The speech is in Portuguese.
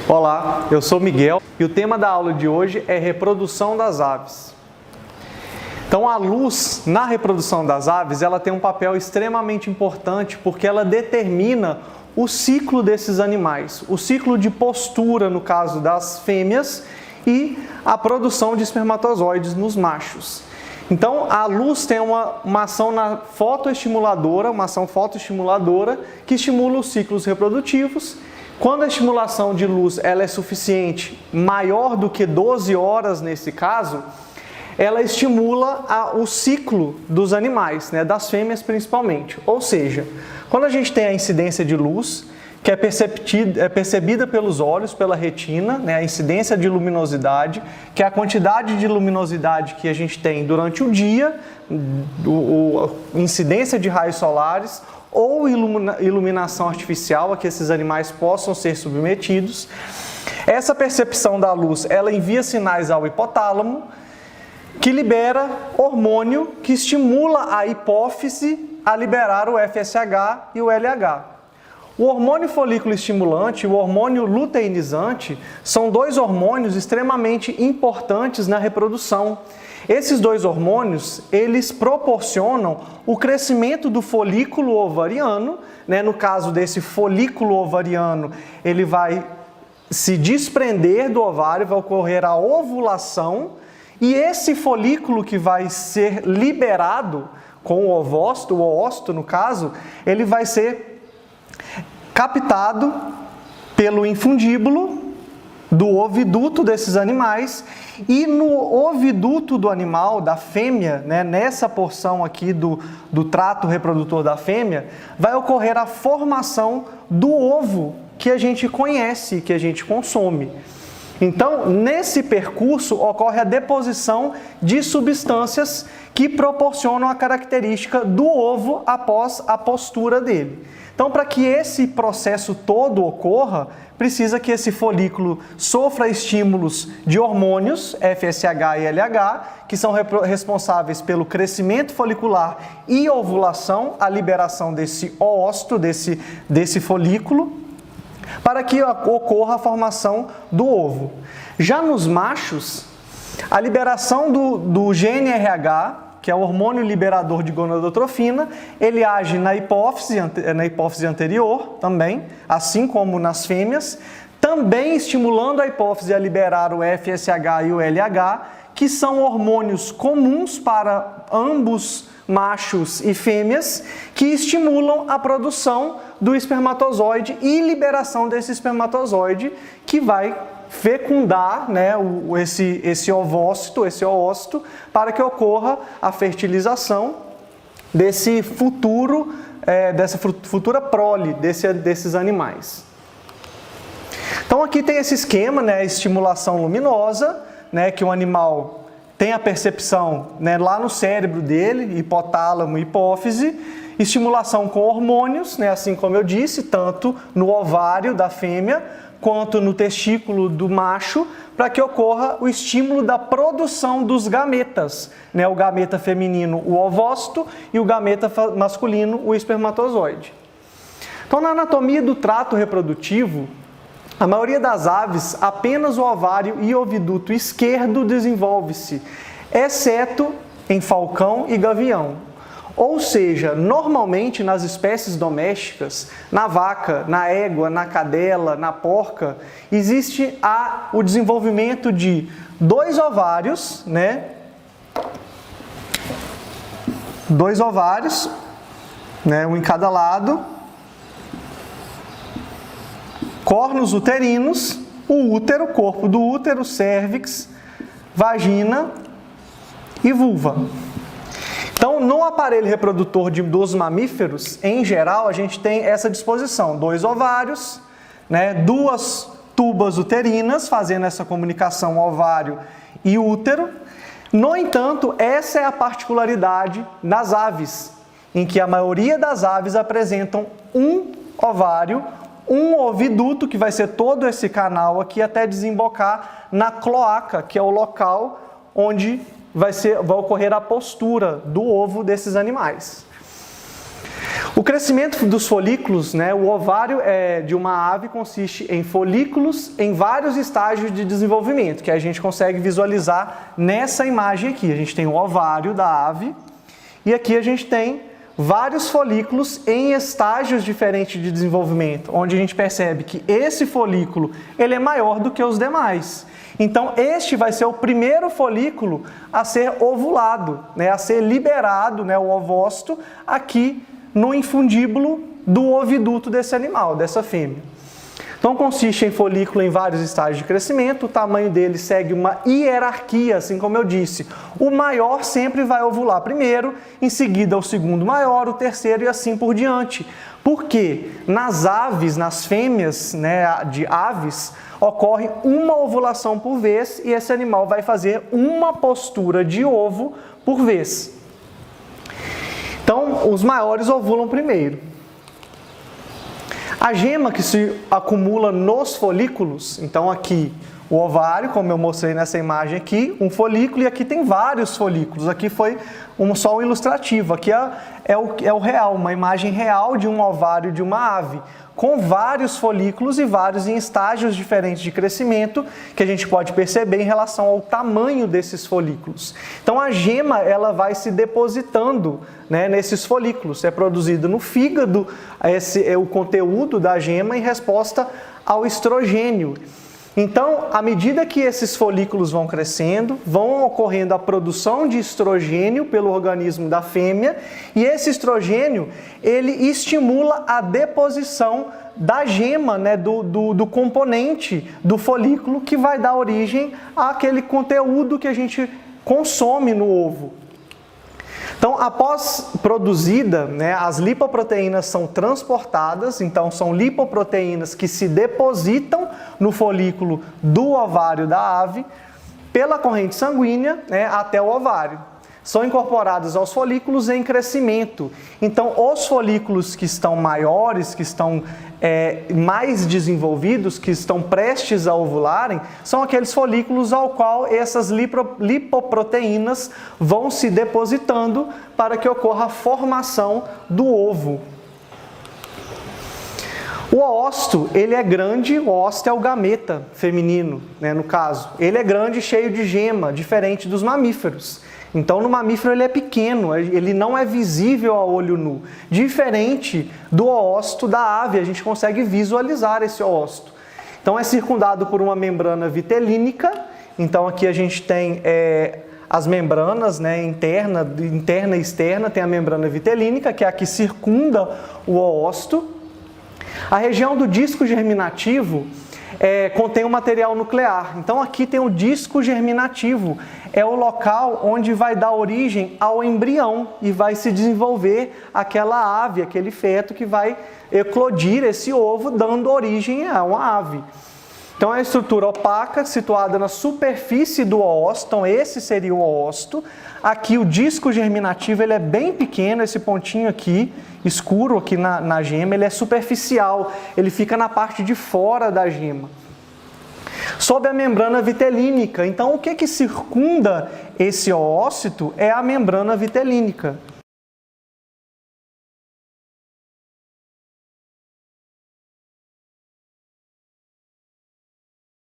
Olá, eu sou Miguel e o tema da aula de hoje é reprodução das aves. Então, a luz na reprodução das aves, ela tem um papel extremamente importante porque ela determina o ciclo desses animais, o ciclo de postura, no caso das fêmeas, e a produção de espermatozoides nos machos. Então, a luz tem uma ação fotoestimuladora, uma ação fotoestimuladora que estimula os ciclos reprodutivos. Quando a estimulação de luz ela é suficiente, maior do que 12 horas nesse caso, ela estimula o ciclo dos animais, das fêmeas principalmente. Ou seja, quando a gente tem a incidência de luz, que é percebida pelos olhos, pela retina, a incidência de luminosidade, que é a quantidade de luminosidade que a gente tem durante o dia, incidência de raios solares, ou iluminação artificial a que esses animais possam ser submetidos. Essa percepção da luz, ela envia sinais ao hipotálamo, que libera hormônio que estimula a hipófise a liberar o FSH e o LH. O hormônio folículo estimulante e o hormônio luteinizante são dois hormônios extremamente importantes na reprodução. Esses dois hormônios, eles proporcionam o crescimento do folículo ovariano, No caso desse folículo ovariano, ele vai se desprender do ovário, vai ocorrer a ovulação, e esse folículo que vai ser liberado com o ovócito no caso, ele vai ser captado pelo infundíbulo do oviduto desses animais, e no oviduto do animal, da fêmea, nessa porção aqui do trato reprodutor da fêmea, vai ocorrer a formação do ovo que a gente conhece, que a gente consome. Então, nesse percurso, ocorre a deposição de substâncias que proporcionam a característica do ovo após a postura dele. Então, para que esse processo todo ocorra, precisa que esse folículo sofra estímulos de hormônios, FSH e LH, que são responsáveis pelo crescimento folicular e ovulação, a liberação desse oócito, desse folículo, para que ocorra a formação do ovo. Já nos machos, a liberação do GnRH, que é o hormônio liberador de gonadotrofina, ele age na hipófise anterior também, assim como nas fêmeas, também estimulando a hipófise a liberar o FSH e o LH, que são hormônios comuns para ambos machos e fêmeas, que estimulam a produção do espermatozoide e liberação desse espermatozoide, que vai fecundar esse ovócito, para que ocorra a fertilização dessa futura prole desses animais. Então aqui tem esse esquema, a estimulação luminosa, que o animal tem a percepção lá no cérebro dele, hipotálamo e hipófise, estimulação com hormônios, assim como eu disse, tanto no ovário da fêmea, quanto no testículo do macho, para que ocorra o estímulo da produção dos gametas, o gameta feminino, o ovócito, e o gameta masculino, o espermatozoide. Então, na anatomia do trato reprodutivo, a maioria das aves, apenas o ovário e oviduto esquerdo desenvolve-se, exceto em falcão e gavião. Ou seja, normalmente nas espécies domésticas, na vaca, na égua, na cadela, na porca, existe o desenvolvimento de dois ovários, Dois ovários, um em cada lado, cornos uterinos, o útero, corpo do útero, cérvix, vagina e vulva. Então, no aparelho reprodutor dos mamíferos, em geral, a gente tem essa disposição, dois ovários, duas tubas uterinas, fazendo essa comunicação ovário e útero. No entanto, essa é a particularidade das aves, em que a maioria das aves apresentam um ovário, um oviduto, que vai ser todo esse canal aqui, até desembocar na cloaca, que é o local onde vai ocorrer a postura do ovo desses animais. O O crescimento dos folículos, né, o ovário de uma ave consiste em folículos em vários estágios de desenvolvimento, que a gente consegue visualizar nessa imagem aqui. A gente tem o ovário da ave e aqui a gente tem vários folículos em estágios diferentes de desenvolvimento, onde a gente percebe que esse folículo ele é maior do que os demais. Então, este vai ser o primeiro folículo a ser ovulado, né, a ser liberado, né, o ovócito, aqui no infundíbulo do oviduto desse animal, dessa fêmea. Então, consiste em folículo em vários estágios de crescimento, o tamanho dele segue uma hierarquia, assim como eu disse. O maior sempre vai ovular primeiro, em seguida o segundo maior, o terceiro e assim por diante. Porque nas aves, nas fêmeas, né, de aves, ocorre uma ovulação por vez e esse animal vai fazer uma postura de ovo por vez. Então, os maiores ovulam primeiro. A gema que se acumula nos folículos, então aqui o ovário, como eu mostrei nessa imagem aqui, um folículo e aqui tem vários folículos. Aqui foi só um ilustrativo, aqui é o real, uma imagem real de um ovário de uma ave, com vários folículos e vários em estágios diferentes de crescimento, que a gente pode perceber em relação ao tamanho desses folículos. Então a gema ela vai se depositando, né, nesses folículos, é produzido no fígado, esse é o conteúdo da gema em resposta ao estrogênio. Então, à medida que esses folículos vão crescendo, vão ocorrendo a produção de estrogênio pelo organismo da fêmea, e esse estrogênio, ele estimula a deposição da gema, né, do componente do folículo que vai dar origem àquele conteúdo que a gente consome no ovo. Então, após produzida, né, as lipoproteínas são transportadas, então são lipoproteínas que se depositam no folículo do ovário da ave, pela corrente sanguínea, né, até o ovário. São incorporadas aos folículos em crescimento. Então, os folículos que estão maiores, que estão mais desenvolvidos, que estão prestes a ovularem, são aqueles folículos ao qual essas lipoproteínas vão se depositando para que ocorra a formação do ovo. O oócito, ele é grande, o oócito é o gameta feminino, né, no caso. Ele é grande e cheio de gema, diferente dos mamíferos. Então, no mamífero ele é pequeno, ele não é visível a olho nu. Diferente do oócito da ave, a gente consegue visualizar esse oócito. Então, é circundado por uma membrana vitelínica. Então, aqui a gente tem as membranas, né, interna e externa, tem a membrana vitelínica, que é a que circunda o oócito. A região do disco germinativo contém um material nuclear. Então, aqui tem o disco germinativo. É o local onde vai dar origem ao embrião e vai se desenvolver aquela ave, aquele feto que vai eclodir esse ovo, dando origem a uma ave. Então, é a estrutura opaca, situada na superfície do oócito, então esse seria o oócito. Aqui o disco germinativo ele é bem pequeno, esse pontinho aqui, escuro aqui na gema, ele é superficial, ele fica na parte de fora da gema. Sob a membrana vitelínica. Então, o que circunda esse oócito é a membrana vitelínica.